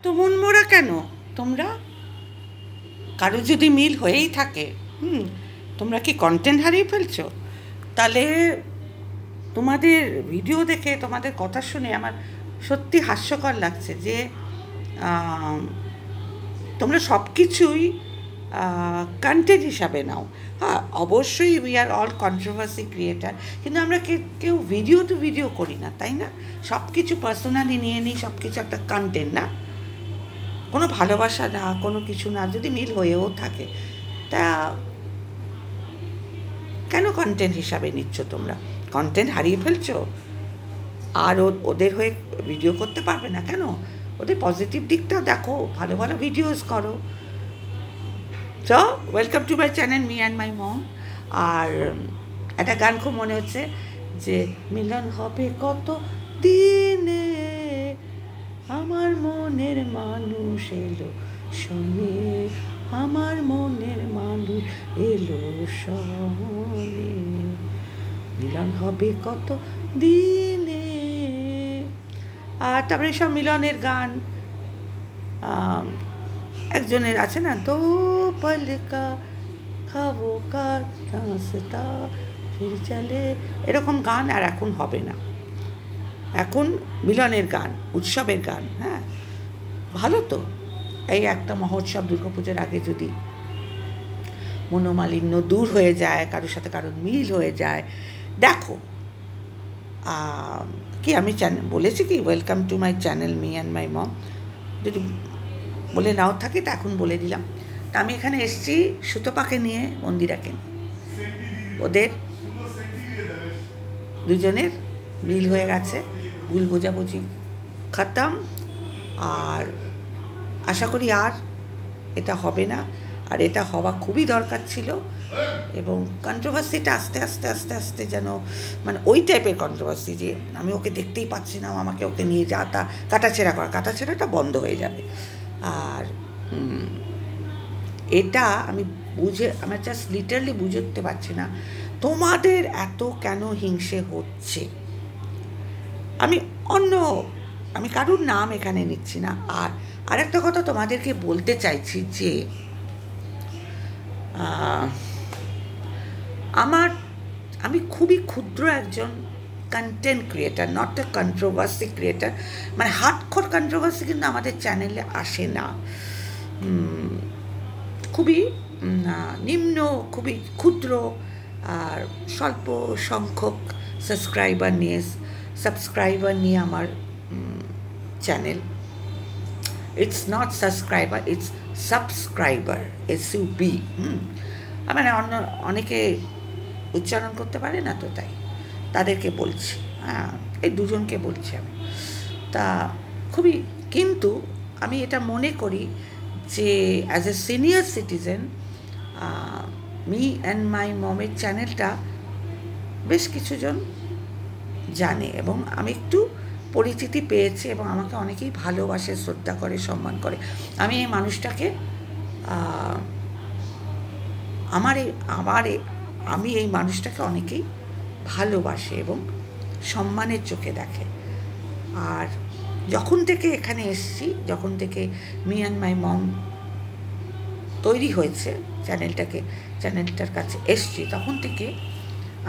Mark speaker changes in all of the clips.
Speaker 1: তো মন মরা কেন তোমরা? কারো যদি মিল হয়েই থাকে, তোমরা কি কন্টেন্ট হারিয়ে ফেলছো? তাহলে তোমাদের ভিডিও দেখে, তোমাদের কথা শুনে আমার সত্যি হাস্যকর লাগছে যে তোমরা সব কিছুই কন্টেন্ট হিসাবে নাও। হ্যাঁ, অবশ্যই we are all controversy creator, কিন্তু আমরা কেউ ভিডিও টু ভিডিও করি না, তাই না? সব কিছু পার্সোনালি নিয়ে নিই, সব কিছু একটা কন্টেন্ট না, কোনো ভালোবাসা না, কোনো কিছু না। যদি মিল হয়েও থাকে, তা কেন কন্টেন্ট হিসাবে নিচ্ছ তোমরা? কন্টেন্ট হারিয়ে ফেলছো আর ওদের হয়ে ভিডিও করতে পারবে না কেন? ওদের পজিটিভ দিকটা দেখো, ভালো ভালো ভিডিওস করো। So welcome to my channel me and my mom. আর একটা গান খুব মনে হচ্ছে যে মিলন হবে কত দিনে, আমার মনের মানুষ এলো শোনে, আমার মনের মানুষ এলো শোনে, মিলন হবে কত দিনে। আর তারপরে সব মিলনের গান একজনের আছে না, দো পলকা খাবো কার রাস্তা ফির চলে, এরকম গান আর এখন হবে না। এখন মিলনের গান, উৎসবের গান। হ্যাঁ, ভালো তো। এই একটা মহোৎসব দুর্গাপুজোর আগে যদি মনোমালিন্য দূর হয়ে যায়, কারোর সাথে কারোর মিল হয়ে যায়, দেখো কি আমি বলেছি কি welcome to my channel me and my mom, যদি বলে নাও থাকে তা এখন বলে দিলাম। তা আমি এখানে এসেছি সুতপাকে নিয়ে, মন্দিরাকে নিয়ে। ওদের দুজনের মিল হয়ে গেছে, ভুল বোঝাবুঝি খতম, আর আশা করি আর এটা হবে না। আর এটা হওয়া খুবই দরকার ছিল, এবং কন্ট্রোভার্সিটা আস্তে আস্তে আস্তে আস্তে যেন মানে ওই টাইপের কন্ট্রোভার্সি যে আমি ওকে দেখতেই পাচ্ছি না, আমাকে ওকে নিয়ে যা তা কাটাছেড়া করা, কাটাছেড়াটা বন্ধ হয়ে যাবে। আর এটা আমি আমার জাস্ট লিটারলি বুঝে উঠতে পারছি না তোমাদের এত কেন হিংসে হচ্ছে। আমি কারুর নাম এখানে নিচ্ছি না। আর একটা কথা তোমাদেরকে বলতে চাইছি যে আমি খুবই ক্ষুদ্র একজন content creator, not a controversy creator. মানে হার্ডকোর কন্ট্রোভার্সি কিন্তু আমাদের চ্যানেলে আসে না, খুবই নিম্ন, খুবই ক্ষুদ্র আর স্বল্প সংখ্যক সাবস্ক্রাইবার নিয়ে আমার channel. It's not subscriber, it's subscriber, SUB। মানে অনেকে উচ্চারণ করতে পারে না, তো তাই তাদেরকে বলছি। এই দুজনকে বলছি আমি। তা কিন্তু আমি এটা মনে করি যে as a senior citizen me and my মমের চ্যানেলটা বেশ কিছুজন জানে, এবং আমি একটু পরিচিতি পেয়েছি, এবং আমাকে অনেকেই ভালোবাসে, শ্রদ্ধা করে, সম্মান করে। আমি এই মানুষটাকে আমি এই মানুষটাকে অনেকেই ভালোবাসে এবং সম্মানের চোখে দেখে। আর যখন থেকে এখানে এসেছি, যখন থেকে মি অ্যান্ড মাই মম তৈরি হয়েছে, চ্যানেলটার কাছে এসছি, তখন থেকে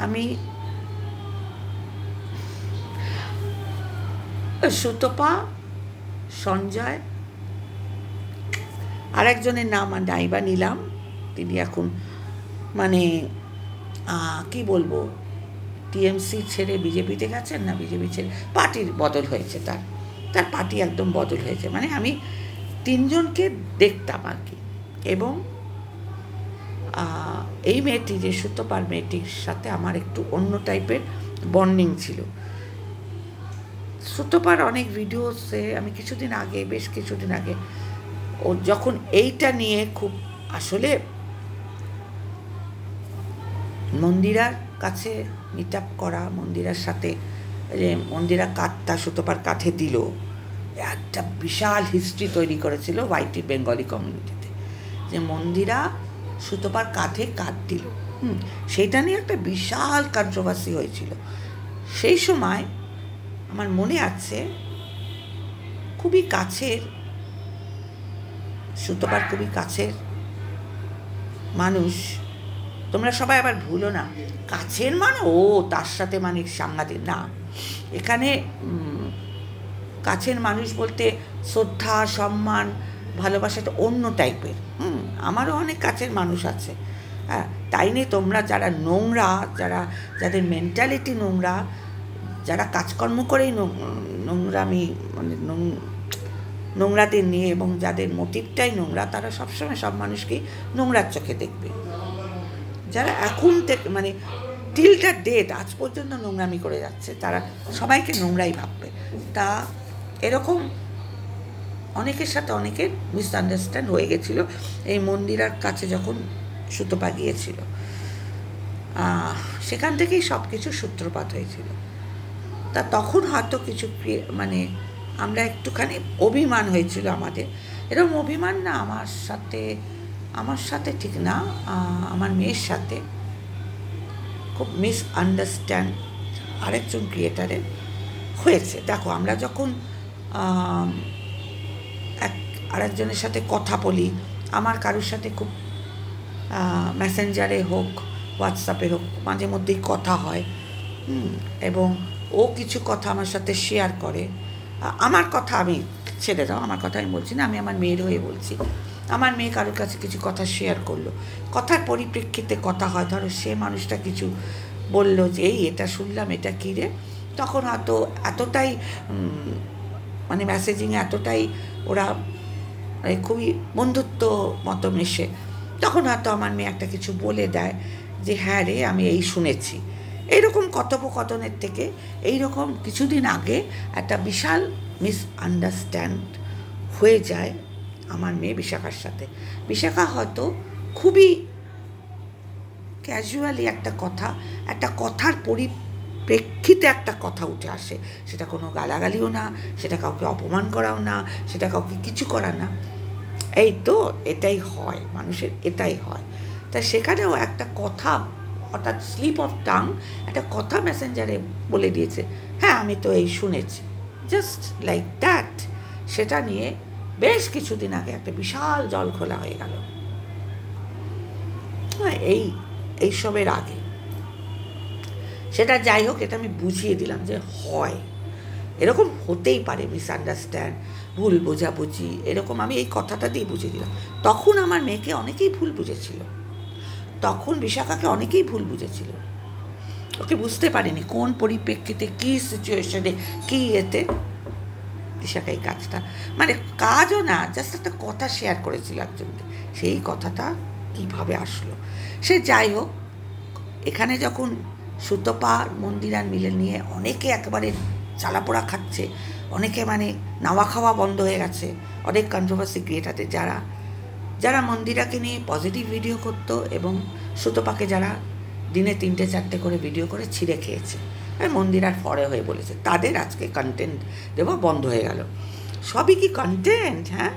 Speaker 1: আমি সুতপা, সঞ্জয়, আর একজনের নাম নাইবা নিলাম, তিনি এখন মানে কি বলবো, টিএমসি ছেড়ে বিজেপিতে গেছেন, না বিজেপি ছেড়ে পার্টির বদল হয়েছে, তার পার্টি একদম বদল হয়েছে। মানে আমি তিনজনকে দেখতাম আর কি। এবং এই মেয়েটি, যে সুতপার মেয়েটির সাথে আমার একটু অন্য টাইপের বন্ডিং ছিল। সুতপার অনেক ভিডিওসে আমি বেশ কিছুদিন আগে ও যখন এইটা নিয়ে খুব আসলে মন্দিরার কাছে মিট আপ করা, মন্দিরার সাথে যে মন্দিরা কাঠটা সুতপার কাঁধে দিল, একটা বিশাল হিস্ট্রি তৈরি করেছিল YT বেঙ্গলি কমিউনিটিতে, যে মন্দিরা সুতপার কাঁধে কাঠ দিল। সেইটা নিয়ে একটা বিশাল কন্ট্রোভার্সি হয়েছিল। সেই সময় আমার মনে আছে খুবই কাছের সুতপার খুবই কাছের মানুষ। তোমরা সবাই আবার ভুলো না, কাছের মানে ও তার সাথে মানে সাংঘাতিক না। এখানে কাছের মানুষ বলতে শ্রদ্ধা, সম্মান, ভালোবাসাটা অন্য টাইপের। আমারও অনেক কাছের মানুষ আছে, হ্যাঁ। তাই নিয়ে তোমরা যারা নোংরা, যাদের মেন্টালিটি নোংরা, যারা কাজকর্ম করেই নোংরামি মানে নোংরাদের নিয়ে, এবং যাদের মোটিভটাই নোংরা, তারা সবসময় সব মানুষকেই নোংরার চোখে দেখবে। যারা এখন থেকে মানে টিলটা ডেট আজ পর্যন্ত নোংরামি করে যাচ্ছে, তারা সবাইকে নোংরাই ভাববে। তা এরকম অনেকের সাথে অনেকের মিসআন্ডারস্ট্যান্ড হয়ে গেছিল এই মন্দিরার কাছে যখন সুতপা গিয়েছিল। সেখান থেকেই সব কিছু সূত্রপাত হয়েছিল। তা তখন হয়তো কিছু মানে আমরা একটুখানি অভিমান হয়েছিল আমাদের। এরকম অভিমান না আমার সাথে ঠিক না, আমার মেয়ের সাথে খুব মিসআন্ডারস্ট্যান্ড আরেকজন ক্রিয়েটারের হয়েছে। দেখো, আমরা যখন আরেকজনের সাথে কথা বলি, আমার কারোর সাথে খুব মেসেঞ্জারে হোক, হোয়াটসঅ্যাপে হোক, মাঝে মধ্যেই কথা হয়, এবং ও কিছু কথা আমার সাথে শেয়ার করে। আমার কথা আমি ছেড়ে দাও, আমার কথা আমি বলছি না, আমি আমার মেয়ের হয়ে বলছি। আমার মেয়ে কারোর কাছে কিছু কথা শেয়ার করলো, কথার পরিপ্রেক্ষিতে কথা হয়। ধরো সে মানুষটা কিছু বললো যে এই এটা শুনলাম, এটা কী রে, তখন হয়তো এতটাই মানে মেসেজিংয়ে এতটাই ওরা খুবই বন্ধুত্ব মতো মেশে, তখন হয়তো আমার মেয়ে একটা কিছু বলে দেয় যে হ্যাঁ রে আমি এই শুনেছি। এইরকম কথোপকথনের থেকে এইরকম কিছুদিন আগে একটা বিশাল মিসআন্ডারস্ট্যান্ড হয়ে যায় আমার মেয়ে বিশাখার সাথে। বিশাখা হয়তো খুবই ক্যাজুয়ালি একটা কথার পরিপ্রেক্ষিতে একটা কথা উঠে আসে, সেটা কোনো গালাগালিও না, সেটা কাউকে অপমান করাও না, সেটা কাউকে কিছু করা না। এই তো এটাই হয়, মানুষের এটাই হয়। তা সেখানেও একটা কথা হঠাৎ স্লিপ অফ টাং একটা কথা মেসেঞ্জারে বলে দিয়েছে, হ্যাঁ আমি তো এই শুনেছি, জাস্ট লাইক দ্যাট। সেটা নিয়ে বেশ কিছুদিন আগে একটা বিশাল জল খোলা হয়ে গেল। এইসবের আগে সেটা যাই হোক, এটা আমি বুঝিয়ে দিলাম যে হয়, এরকম হতেই পারে, মিসআন্ডারস্ট্যান্ড, ভুল বোঝাবুঝি, এরকম আমি এই কথাটা দিয়ে বুঝিয়ে দিলাম। তখন আমার মেয়েকে অনেকেই ভুল বুঝেছিল, তখন বিশাখাকে অনেকেই ভুল বুঝেছিল, ওকে বুঝতে পারিনি কোন পরিপ্রেক্ষিতে, কী সিচুয়েশনে, কী এতে বিশাখা এই কাজটা, মানে কাজও না, জাস্ট একটা কথা শেয়ার করেছিল একজনকে, সেই কথাটা কীভাবে আসলো। সে যাই হোক, এখানে যখন সুতপা মন্দিরার মিলে নিয়ে অনেকে একেবারে জ্বালাপোড়া খাচ্ছে, অনেকে মানে নাওয়া খাওয়া বন্ধ হয়ে গেছে, অনেক কন্ট্রোভার্সি ক্রিয়েটারদের যারা মন্দিরাকে নিয়ে পজিটিভ ভিডিও করতো, এবং সুতপাকে যারা দিনে 3-4টে করে ভিডিও করে ছিঁড়ে খেয়েছে, আর মন্দিরার ফরে হয়ে বলেছে, তাদের আজকে কন্টেন্ট দেওয়া বন্ধ হয়ে গেল। সবই কি কন্টেন্ট? হ্যাঁ,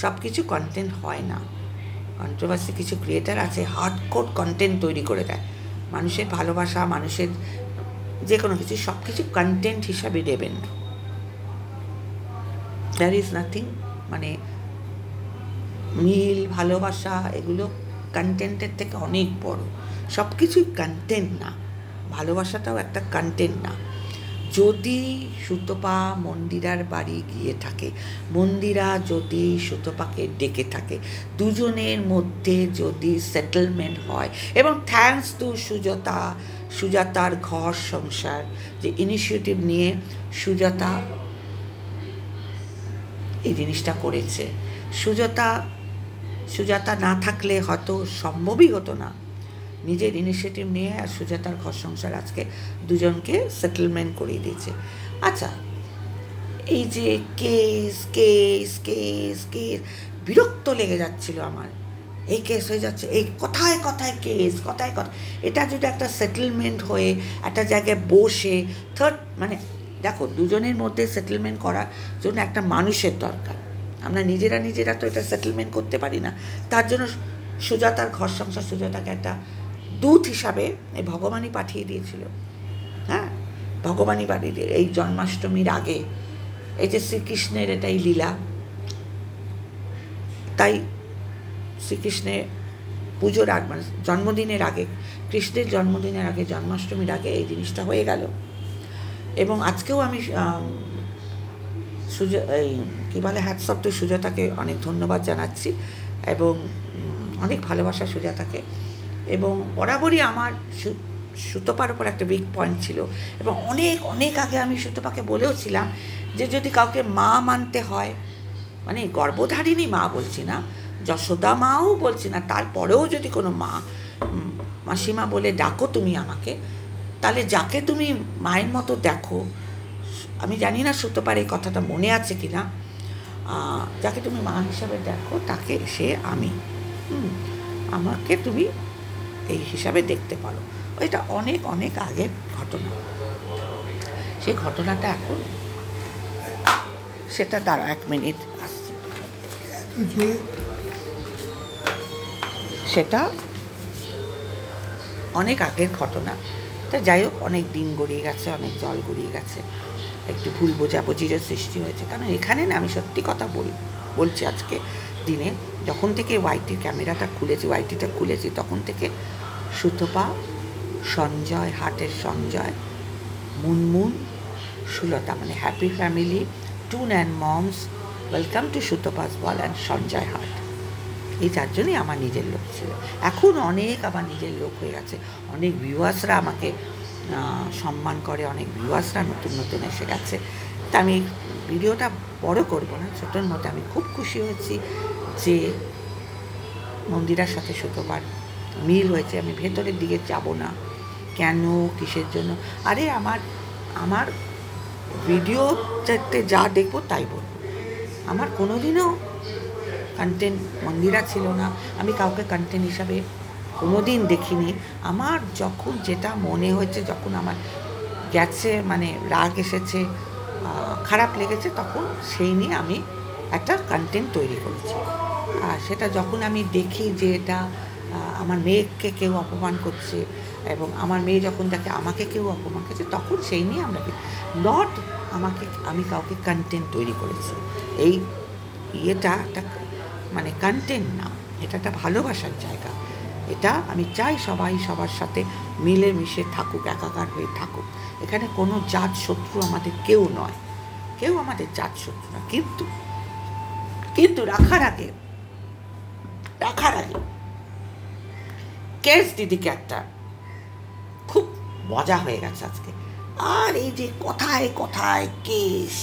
Speaker 1: সব কিছু কন্টেন্ট হয় না। কন্ট্রোভার্সি কিছু ক্রিয়েটার আছে হার্ডকোর কন্টেন্ট তৈরি করে দেয়, মানুষের ভালোবাসা, মানুষের যে কোনো কিছু, সব কিছু কন্টেন্ট হিসাবে দেবেন না। দ্যার ইজ নাথিং, মানে মিল, ভালোবাসা, এগুলো কন্টেন্টের থেকে অনেক বড়। সব কিছুই কন্টেন্ট না, ভালোবাসাটাও একটা কন্টেন্ট না। যদি সুতপা মন্দিরার বাড়ি গিয়ে থাকে, মন্দিরা যদি সুতপাকে ডেকে থাকে, দুজনের মধ্যে যদি সেটেলমেন্ট হয়, এবং থ্যাঙ্কস টু সুজাতার ঘর সংসার যে ইনিশিয়েটিভ নিয়ে সুজাতা এই জিনিসটা করেছে, সুজাতা না থাকলে হয়তো সম্ভবই হতো না। নিজের ইনিশিয়েটিভ নিয়ে আর সুজাতার ঘর সংসার আজকে দুজনকে সেটেলমেন্ট করিয়ে দিয়েছে। আচ্ছা, এই যে কেস কেস কেস কেস বিরক্ত লেগে যাচ্ছিল আমার, এই কেস হয়ে যাচ্ছে, এই কথায় কথায় কেস, কথায় কথা, এটা যদি একটা সেটেলমেন্ট হয়ে একটা জায়গায় বসে মানে দেখো, দুজনের মধ্যে সেটেলমেন্ট করার জন্য একটা মানুষের দরকার। আমরা নিজেরা তো এটা সেটেলমেন্ট করতে পারি না। তার জন্য সুজাতার ঘর সংসার সুজাতাকে একটা দূত হিসাবে এই ভগবানই পাঠিয়ে দিয়েছিল। হ্যাঁ, ভগবানই বাড়ি দিয়ে এই জন্মাষ্টমীর আগে, এই যে শ্রীকৃষ্ণের এটাই লীলা, তাই শ্রীকৃষ্ণের পুজোর আগে, মানে জন্মদিনের আগে, কৃষ্ণের জন্মদিনের আগে, জন্মাষ্টমীর আগে এই জিনিসটা হয়ে গেল। এবং আজকেও আমি এই কী বলে, হ্যাটস অফ টু সুজাতাকে অনেক ধন্যবাদ জানাচ্ছি এবং অনেক ভালোবাসা সুজাতাকে। এবং বরাবরই আমার সুতপার ওপর একটা বিগ পয়েন্ট ছিল এবং অনেক অনেক আগে আমি সুতপাকে বলেওছিলাম যে যদি কাউকে মা মানতে হয়, মানে গর্ভধারিণী মা বলছি না, যশোদা মাও বলছি না, তারপরেও যদি কোনো মা মাসিমা বলে ডাকো তুমি আমাকে, তাহলে যাকে তুমি মায়ের মতো দেখো, আমি জানি না সুতপার এই কথাটা মনে আছে কি না, যাকে তুমি মা হিসাবে দেখো তাকে সে আমি, আমাকে তুমি এই হিসাবে দেখতে পারো। ওইটা অনেক অনেক আগের ঘটনা। সেই ঘটনাটা এখন, সেটা দাঁড়া 1 মিনিট আসছে, সেটা অনেক আগের ঘটনা। তা যাই হোক, অনেক দিন গড়িয়ে গেছে, অনেক জল গড়িয়ে গেছে, একটু ভুল বোঝাবুঝিরও সৃষ্টি হয়েছে। কারণ এখানে না, আমি সত্যি কথা বলছি, আজকে দিনে যখন থেকে ওয়াইটির ক্যামেরাটা খুলেছি, ওয়াইটিটা খুলেছি, তখন থেকে সুতপা, সঞ্জয়, হাটের সঞ্জয়, মুনমুন, সুলতা, মানে হ্যাপি ফ্যামিলি, টুন and moms, welcome to Sutapa's বল অ্যান্ড সঞ্জয় হাট, এই 4 জনই আমার নিজের লোক ছিল। এখন অনেক আমার নিজের লোক হয়ে গেছে। অনেক ভিউয়ার্সরা আমাকে সম্মান করে, অনেক ভিউয়ার্সরা নতুন নতুন এসে গেছে। তা আমি ভিডিওটা বড় করব না, ছোটোর মধ্যে আমি খুব খুশি হয়েছি যে মন্দিরার সাথে সুতপার মিল হয়েছে। আমি ভেতরের দিকে যাব না, কেন, কিসের জন্য। আরে আমার ভিডিওতে যা দেখবো তাই বলবো। আমার কোনোদিনও কন্টেন্ট মন্দিরা ছিল না, আমি কাউকে কন্টেন্ট হিসাবে কোনোদিন দেখিনি। আমার যখন যেটা মনে হয়েছে, যখন আমার গেছে, মানে রাগ এসেছে, খারাপ লেগেছে, তখন সেই নিয়ে আমি একটা কন্টেন্ট তৈরি করেছি। আর সেটা যখন আমি দেখি যে এটা আমার মেয়েকে কেউ অপমান করছে এবং আমার মেয়ে যখন দেখে আমাকে কেউ অপমান করছে, তখন সেই নিয়ে আমরা নট আমি কাউকে কন্টেন্ট তৈরি করেছি। এই ইয়েটা একটা মানে কন্টেন্ট না, এটা একটা ভালোবাসার জায়গা। এটা আমি চাই সবাই সবার সাথে মিলে মিশে থাকুক, একাকার হয়ে থাকুক। এখানে কোনো জাত শত্রু আমাদের কেউ নয়, কেউ আমাদের জাত শত্রু না। কিন্তু রাখার আগে কেস দিদিকে একটা খুব মজা হয়ে গেছে আজকে। আর এই যে কথায় কথায় কেস,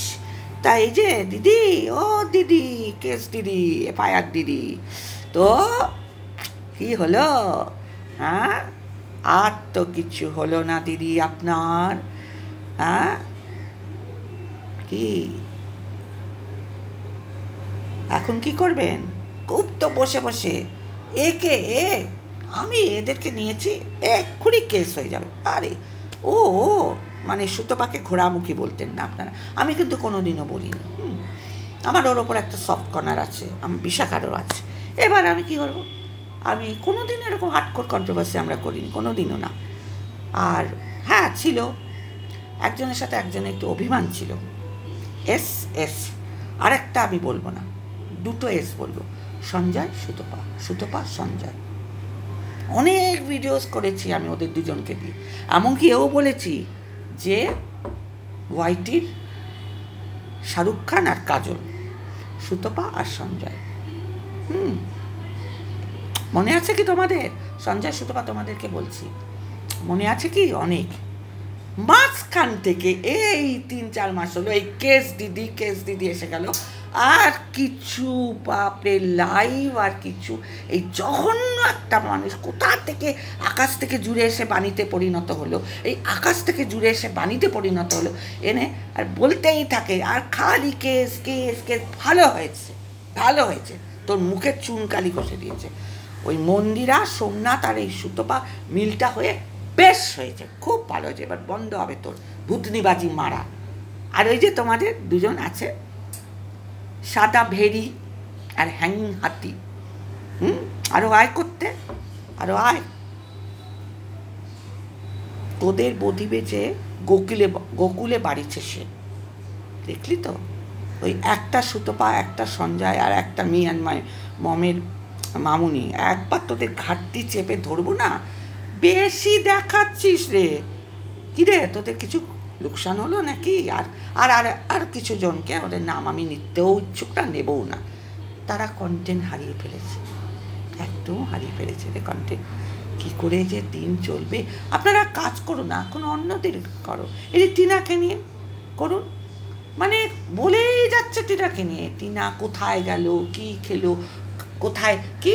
Speaker 1: তাই এই যে দিদি, ও দিদি, কেস দিদি, এফআইআর দিদি, তো কি হলো? হ্যাঁ, আর তো কিছু হলো না দিদি আপনার। হ্যাঁ, কি এখন কি করবেন? খুব তো বসে বসে আমি এদেরকে নিয়েছি, এক্ষুনি কেস হয়ে যাবে। আরে ও মানে সুতপাকে ঘোড়ামুখী বলতেন না আপনারা, আমি কিন্তু কোনোদিনও বলিনি। আমার ওর ওপর একটা সফট কর্নার আছে, আমার বিশাখারও আছে। এবার আমি কি করবো? আমি কোনোদিন এরকম হার্ডকোর কন্ট্রোভার্সি আমরা করিনি, কোনোদিনও না। আর হ্যাঁ, ছিল একজনের সাথে একজনের একটু অভিমান ছিল, এস আরেকটা আমি বলবো না, 2টো এস বলবো, সঞ্জয় সুতপা সঞ্জয়। অনেক ভিডিওস করেছি আমি ওদের দুজনকে দিয়ে, এমনকি এও বলেছি যে ওয়াইটির শাহরুখ খান আর কাজল, সুতপা আর সঞ্জয়। মনে আছে কি তোমাদের? সঞ্জয় সুতপা তোমাদেরকে বলছি, মনে আছে কি? অনেক মাঝখান থেকে এই 3-4 মাস হলো এই কেস দিদি এসে গেল, আর কিছু বাপরে লাইভ, আর কিছু এই জঘন্য একটা মানুষ কোথা থেকে আকাশ থেকে জুড়ে এসে বাণীতে পরিণত হলো, এই আকাশ থেকে জুড়ে এসে বাণীতে পরিণত হলো এনে আর বলতেই থাকে, আর খালি কেস। ভালো হয়েছে, তোর মুখে চুনকালি ঘষে দিয়েছে। ওই মন্দিরা, সোমনাথ আর এই সুতপা মিলটা হয়ে বেশ হয়েছে, খুব ভালো হয়েছে। এবার বন্ধ হবে তোর ভূতনিবাজি মারা। আর ওই যে তোমাদের দুজন আছে, সাদা ভেরি আর হ্যাঙ্গিং হাতি, আরো আয় করতে, আরো আয়। তোদের বধিবে যে গোকুলে বাড়িছে সে, দেখলি তো? ওই একটা সুতপা, একটা সঞ্জয়, আর একটা মি অ্যান্ড মাই মমের মামুনি, একবার তোদের ঘাটতি চেপে ধরবো না, বেশি দেখাচ্ছিস রে। কী রে, তোদের কিছু লোকসান হলো নাকি? আর আর আর আর কিছু জনকে, ওদের নাম আমি নিতেও ইচ্ছুক না, নেবও না, তারা কন্টেন্ট হারিয়ে ফেলেছে, একদম হারিয়ে ফেলেছে রে কন্টেন্ট। কী করে যে দিন চলবে? আপনারা কাজ করুন না, কোনো অন্যদের করো। এই যে টিনাকে নিয়ে করুন, মানে বলেই যাচ্ছে টিনাকে নিয়ে, টিনা কোথায় গেল, কি খেলো, কোথায় কি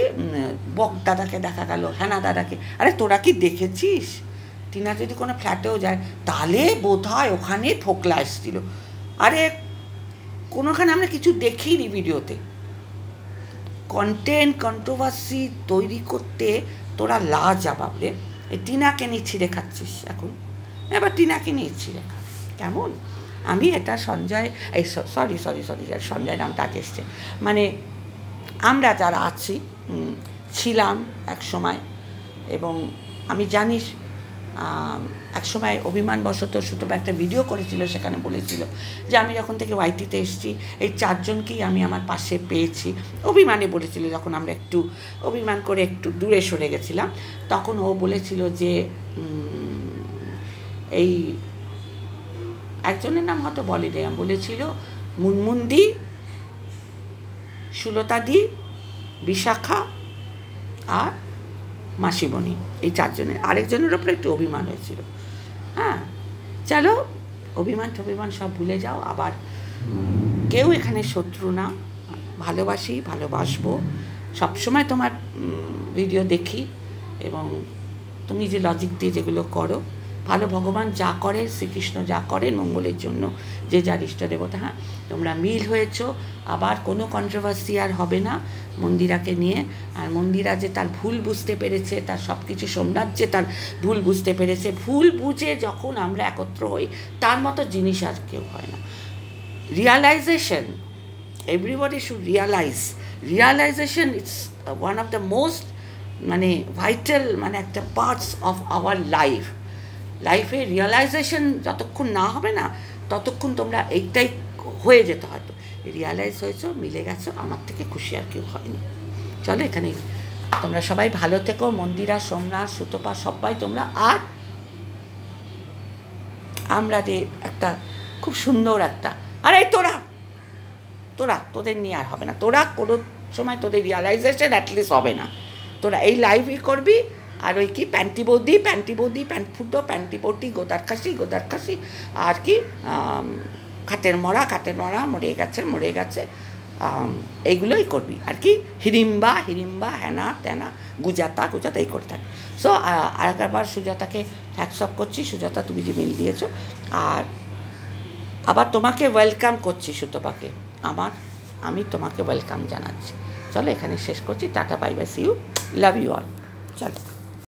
Speaker 1: বক দাদাকে দেখা গেল, হ্যানা দাদাকে। আরে তোরা কি দেখেছিস? টিনা যদি কোনো ফ্ল্যাটেও যায় তাহলে বোধ হয় ওখানে ফোকলা এসেছিল। আরে কোনোখানে আমরা কিছু দেখিনি ভিডিওতে। কন্টেন্ট কন্ট্রোভার্সি তৈরি করতে তোরা লাজবাব রে। এই টিনাকে নিয়ে ছিঁড়ে খাচ্ছিস এখন, এবার টিনাকে নিয়ে ছিঁড়ে খা, কেমন? আমি এটা সঞ্জয়, এই সরি সঞ্জয় নামটা আগে এসছে, মানে আমরা যারা আছি, ছিলাম এক সময়, এবং আমি জানিস এক সময় অভিমানবশত সুতপা একটা ভিডিও করেছিল, সেখানে বলেছিল যে আমি যখন থেকে ওয়াইটিতে এসেছি এই চারজনকেই আমি আমার পাশে পেয়েছি। অভিমানে বলেছিল, যখন আমরা একটু অভিমান করে একটু দূরে সরে গেছিলাম, তখন ও বলেছিল যে এই একজনের নাম হয়তো বলেনি, বলেছিল মুনমুন্দি, সুলতাদি, বিশাখা আর মাসিমণি, এই চারজনের, আরেকজনের ওপরে একটু অভিমান হয়েছিল। হ্যাঁ, চলো অভিমান সব ভুলে যাও। আবার কেউ এখানে শত্রু না, ভালোবাসি, ভালোবাসবো, সবসময় তোমার ভিডিও দেখি, এবং তুমি যে লজিক দিয়ে যেগুলো করো, ভালো ভগবান যা করে, শ্রীকৃষ্ণ যা করেন মঙ্গলের জন্য, যে যার ইষ্ট দেবতা। হ্যাঁ, তোমরা মিল হয়েছো, আবার কোনো কন্ট্রোভার্সি আর হবে না মন্দিরাকে নিয়ে। আর মন্দিরা যে তার ভুল বুঝতে পেরেছে, তার সব কিছু সোমনাথ তার ভুল বুঝতে পেরেছে, ভুল বুঝে যখন আমরা একত্র হই, তার মতো জিনিস আর কেউ হয় না। Realisation, everybody should realisation it's one of the most মানে ভাইটাল, মানে একটা পার্টস অফ আওয়ার লাইফে রিয়ালাইজেশন যতক্ষণ না হবে না, ততক্ষণ তোমরা এইটাই হয়ে যেতে হয়তো রিয়ালাইজ হয়েছো, মিলে গেছো, আমার থেকে খুশি আর কেউ হয়নি। চলো এখানে তোমরা সবাই ভালো থেকো, মন্দিরা, সোমনাথ, সুতপা, সবাই তোমরা। আর আমরা যে একটা খুব সুন্দর একটা, আর এই তোদের নিয়ে আর হবে না, তোরা কোনো সময় তোদের রিয়ালাইজেশন অ্যাটলিস্ট হবে না। তোরা এই লাইভই করবি, আর ওই কি প্যান্টি বৌদি, প্যান্ট ফুটো, প্যান্টি বৌদি, গোদার খাসি, আর কি খাটের মরা, মরে গেছে, এইগুলোই করবি আর কি, হিড়িম্বা, হ্যানা ত্যানা, গুজাতা এই করে থাকি। সো আরেকবার সুজাতাকে হ্যাটসঅপ করছি, সুজাতা তুমি যে মিল দিয়েছো, আর আবার তোমাকে ওয়েলকাম করছি সুতপাকে, আমি তোমাকে ওয়েলকাম জানাচ্ছি। চলো এখানে শেষ করছি, tata, bye bye, see you, love you all, চলো।